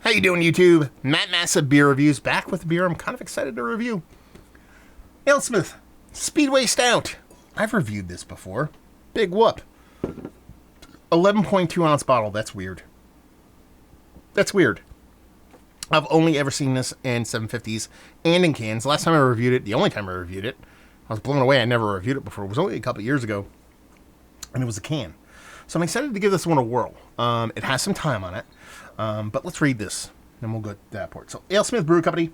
How you doing, YouTube? Matt Massa Beer Reviews, back with a beer I'm kind of excited to review. Alesmith Speedway Stout. I've reviewed this before. Big whoop. 11.2 ounce bottle. That's weird. That's weird. I've only ever seen this in 750s and in cans. Last time I reviewed it, the only time I reviewed it, I was blown away. I never reviewed it before. It was only a couple years ago, and it was a can. So I'm excited to give this one a whirl. It has some time on it, but let's read this, and we'll go to that part. So, Alesmith Brew Company,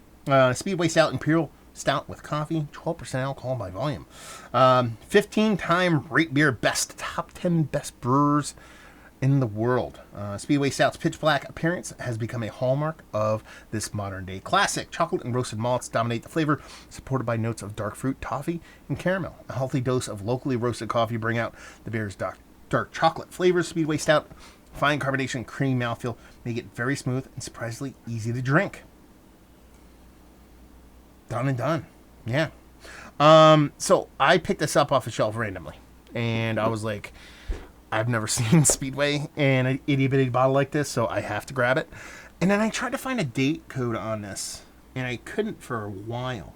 Speedway Stout, Imperial Stout with coffee, 12% alcohol by volume. 15-time rate beer best, top 10 best brewers in the world. Speedway Stout's pitch black appearance has become a hallmark of this modern day classic. Chocolate and roasted malts dominate the flavor, supported by notes of dark fruit, toffee, and caramel. A healthy dose of locally roasted coffee bring out the beer's dark chocolate flavors. Speedway Stout, fine carbonation, creamy mouthfeel, make it very smooth and surprisingly easy to drink. Done and done. Yeah. So I picked this up off the shelf randomly, and I was like, I've never seen Speedway in an itty-bitty bottle like this, so I have to grab it. And then I tried to find a date code on this, and I couldn't for a while.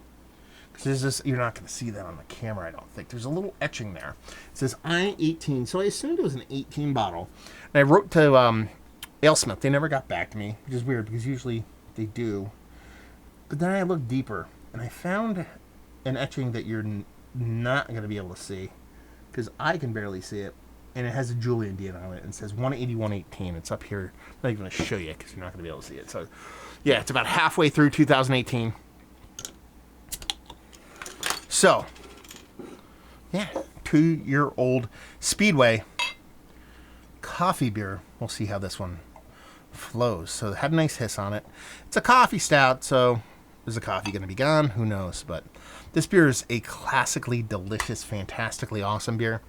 Because you're not going to see that on the camera, I don't think. There's a little etching there. It says I-18, so I assumed it was an 18 bottle. And I wrote to Alesmith. They never got back to me, which is weird, because usually they do. But then I looked deeper, and I found an etching that you're not going to be able to see, because I can barely see it. And it has a Julian date on it, and it says 181.18. It's up here. I'm not even going to show you, because you're not going to be able to see it. So, yeah, it's about halfway through 2018. So, yeah, 2-year-old Speedway coffee beer. We'll see how this one flows. So, it had a nice hiss on it. It's a coffee stout, so is the coffee going to be gone? Who knows? But this beer is a classically delicious, fantastically awesome beer,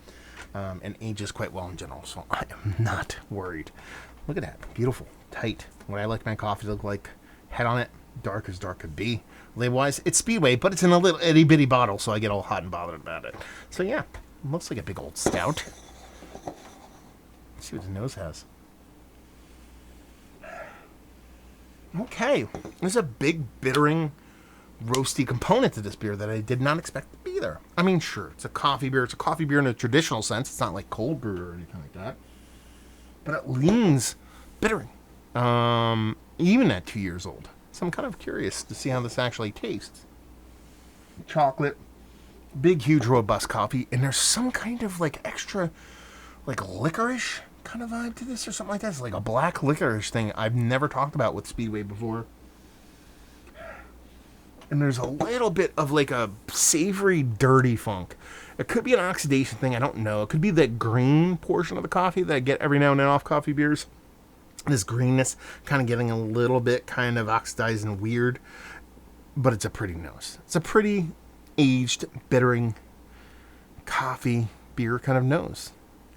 and ages quite well in general, so I am not worried. Look at that. Beautiful. Tight. What I like my coffee to look like. Head on it. Dark as dark could be. Label-wise, it's Speedway, but it's in a little itty-bitty bottle, so I get all hot and bothered about it. So, yeah, looks like a big old stout. Let's see what the nose has. Okay, there's a big bittering, roasty component to this beer that I did not expect to be there. I mean, sure, it's a coffee beer. It's a coffee beer in a traditional sense. It's not like cold brew or anything like that. But it leans bittering, even at 2 years old. So I'm kind of curious to see how this actually tastes. Chocolate, big, huge, robust coffee, and there's some kind of like extra, like licorice kind of vibe to this or something like that. It's like a black licorice thing I've never talked about with Speedway before. And there's a little bit of like a savory, dirty funk. It could be an oxidation thing, I don't know. It could be that green portion of the coffee that I get every now and then off coffee beers. This greenness kind of getting a little bit kind of oxidized and weird, but it's a pretty nose. It's a pretty aged, bittering coffee beer kind of nose.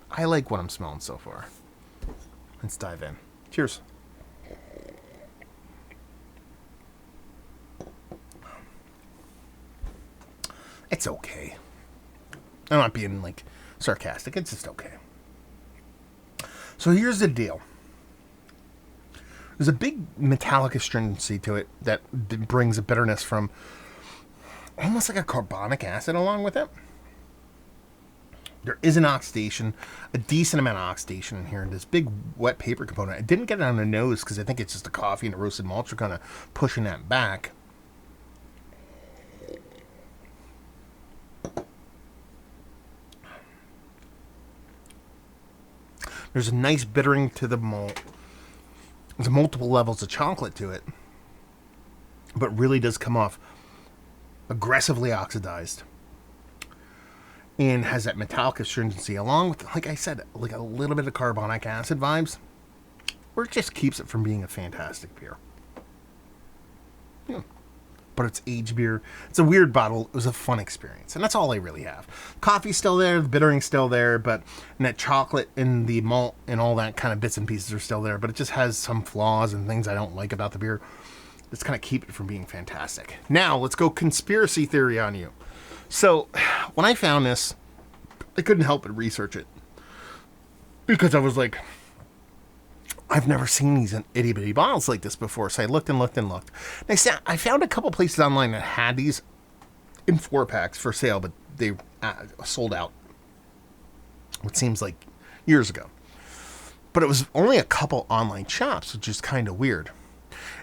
I like what I'm smelling so far. Let's dive in. Cheers. It's okay. I'm not being like sarcastic. It's just okay. So here's the deal. There's a big metallic astringency to it that brings a bitterness from almost like a carbonic acid along with it. There is an oxidation, a decent amount of oxidation in here, and this big wet paper component. I didn't get it on the nose because I think it's just the coffee and the roasted malts are kind of pushing that back. There's a nice bittering to the malt. There's multiple levels of chocolate to it, but really does come off aggressively oxidized and has that metallic astringency along with, like I said, like a little bit of carbonic acid vibes, where it just keeps it from being a fantastic beer. Yeah. But it's aged beer. It's a weird bottle. It was a fun experience, and that's all I really have. Coffee's still there, the bittering's still there, and that chocolate and the malt and all that kind of bits and pieces are still there, but it just has some flaws and things I don't like about the beer. Let's kind of keep it from being fantastic. Now, let's go conspiracy theory on you. So, when I found this, I couldn't help but research it. Because I was like, I've never seen these in itty bitty bottles like this before. So I looked and looked and looked. And I found a couple places online that had these in 4-packs for sale, but they sold out. What seems like years ago. But it was only a couple online shops, which is kind of weird.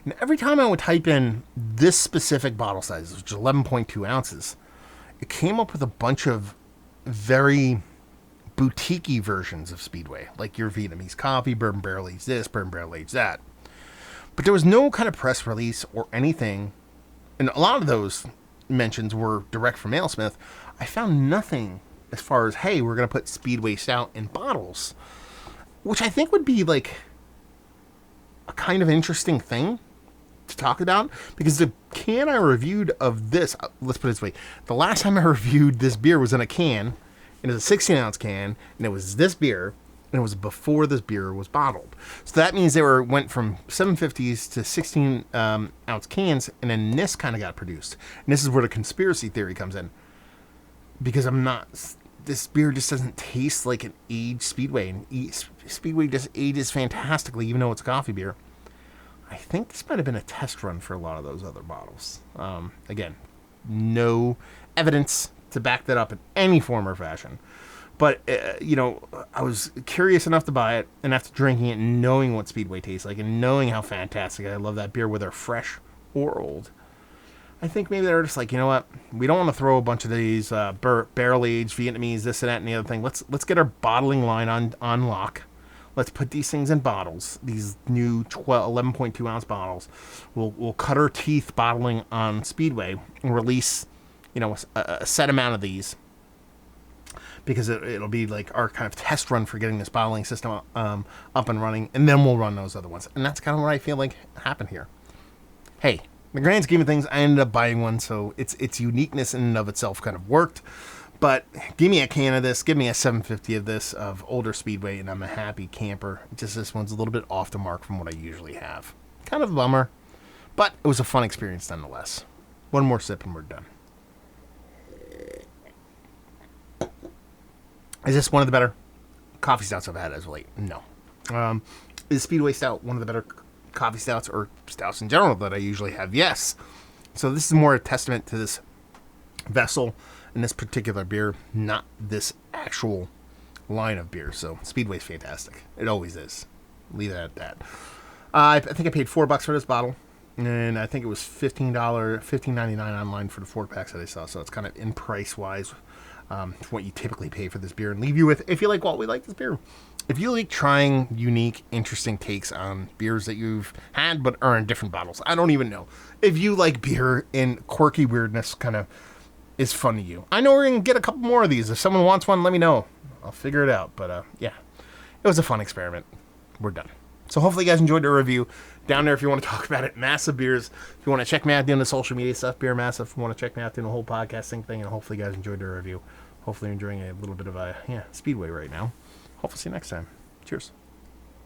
And every time I would type in this specific bottle size, which is 11.2 ounces, it came up with a bunch of very boutique-y versions of Speedway, like your Vietnamese coffee, bourbon barrel aged this, bourbon barrel aged that. But there was no kind of press release or anything, and a lot of those mentions were direct from Alesmith. I found nothing as far as, hey, we're going to put Speedway Stout in bottles, which I think would be like a kind of interesting thing to talk about, because the can I reviewed of this, let's put it this way, the last time I reviewed this beer was in a can. It was a 16-ounce can, and it was this beer, and it was before this beer was bottled. So that means they went from 750s to 16-ounce cans, and then this kind of got produced. And this is where the conspiracy theory comes in. Because this beer just doesn't taste like an aged Speedway, and Speedway just ages fantastically, even though it's a coffee beer. I think this might have been a test run for a lot of those other bottles. Again, no evidence to back that up in any form or fashion. But, I was curious enough to buy it, and after drinking it and knowing what Speedway tastes like and knowing how fantastic I love that beer, whether fresh or old, I think maybe they're just like, you know what? We don't want to throw a bunch of these barrel-aged Vietnamese, this and that and the other thing. Let's get our bottling line on lock. Let's put these things in bottles, these new 11.2 ounce bottles. We'll cut our teeth bottling on Speedway and release a set amount of these, because it'll be like our kind of test run for getting this bottling system up and running, and then we'll run those other ones. And that's kind of what I feel like happened here. Hey, in the grand scheme of things, I ended up buying one, so its uniqueness in and of itself kind of worked. But give me a can of this, give me a 750 of this, of older Speedway, and I'm a happy camper. Just this one's a little bit off the mark from what I usually have. Kind of a bummer, but it was a fun experience nonetheless. One more sip and we're done. Is this one of the better coffee stouts I've had as of late? No. Is Speedway Stout one of the better coffee stouts or stouts in general that I usually have? Yes. So this is more a testament to this vessel and this particular beer, not this actual line of beer. So Speedway's fantastic. It always is. Leave it at that. I think I paid $4 for this bottle, and I think it was $15.99 online for the 4-packs that I saw. So it's kind of in price wise what you typically pay for this beer, and leave you with, if you like what we like this beer. If you like trying unique, interesting takes on beers that you've had but are in different bottles, I don't even know. If you like beer and quirky weirdness kind of is fun to you, I know we're going to get a couple more of these. If someone wants one, let me know. I'll figure it out. But yeah, it was a fun experiment. We're done. So hopefully you guys enjoyed the review. Down there if you want to talk about it. Massive Beers. If you want to check me out doing the social media stuff, Beer Massive. If you want to check me out doing the whole podcasting thing, and hopefully you guys enjoyed the review. Hopefully you're enjoying a little bit of a Speedway right now. Hopefully see you next time. Cheers.